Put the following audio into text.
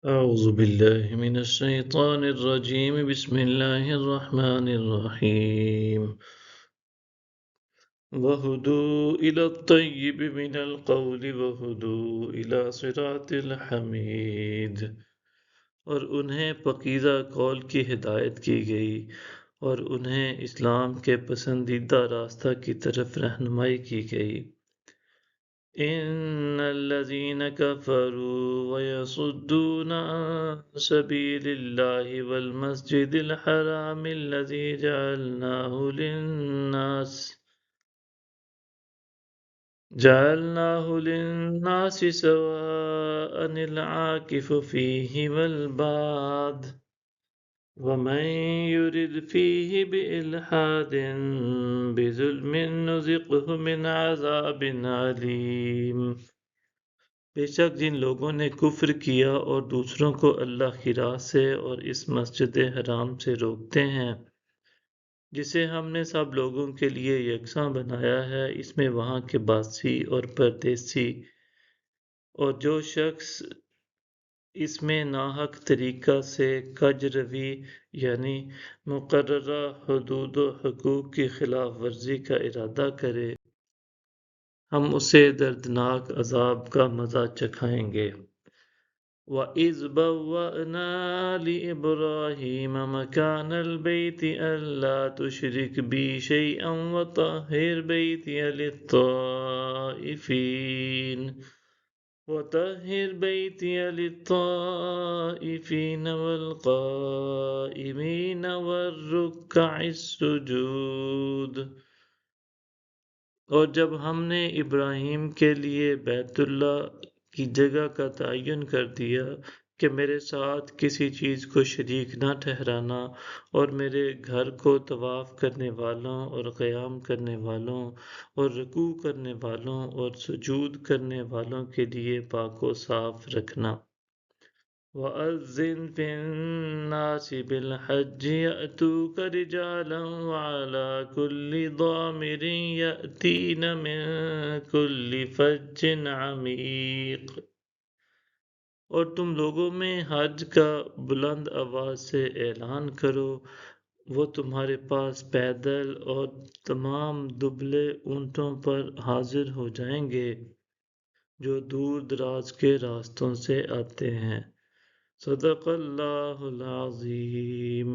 أعوذ بالله من الشيطان الرجيم بسم الله الرحمن الرحيم وهدوا إلى الطيب من القول وهدوا إلى صراط الحميد اور انہیں پکیزہ قول کی ہدایت کی گئی اور انہیں اسلام کے پسندیدہ راستہ کی طرف رہنمائی کی گئی إن الذين كفروا ويصدون عن سبيل الله والمسجد الحرام الذي جعلناه للناس سواء العاكف فيه والباد ومن يرد فيه بإلحاد بظلم نذقه من عذاب عليم بے شک جن لوگوں نے کفر کیا اور دوسروں کو اللہ کی راہ سے اور اس مسجد حرام سے روکتے ہیں جسے ہم نے سب لوگوں کے لیے یکساں بنایا ہے، اس میں وہاں کے باسی اور پردیسی اور جو شخص اس میں ناحق طریقہ سے کج روی یعنی مقررہ حدود و حقوق کی خلاف ورزی کا ارادہ کرے ہم اسے دردناک عذاب کا مزہ چکھائیں گے۔ وَإِذْ بَوَّأْنَا لِإِبْرَاهِيمَ مَكَانَ الْبَيْتِ أَلَّا تُشْرِكْ بِي شَيْئًا وَطَهِّرْ بَيْتِيَ لِلطَّائِفِينَ وَالْقَائِمِينَ وَالرُّكَّعِ السُّجُودِ اور جب ہم نے ابراہیم کے لیے بیت اللہ کی جگہ کا تعین کر دیا کہ میرے ساتھ کسی چیز کو شریک نہ ٹھہرانا اور میرے گھر کو طواف کرنے والوں اور قیام کرنے والوں اور رکوع کرنے والوں اور سجود کرنے والوں کے لیے پاک و صاف رکھنا۔ وَأَذِّن فِي النَّاسِ بِالْحَجِّ يَأْتُوكَ رِجَالًا وَعَلَى كُلِّ ضَامِرٍ يَأْتِينَ مِن كُلِّ فَجٍّ عَمِيقٍ اور تم لوگوں میں حج کا بلند آواز سے اعلان کرو، وہ تمہارے پاس پیدل اور تمام دبلے اونٹوں پر حاضر ہو جائیں گے جو دور دراز کے راستوں سے آتے ہیں۔ صدق اللہ العظیم۔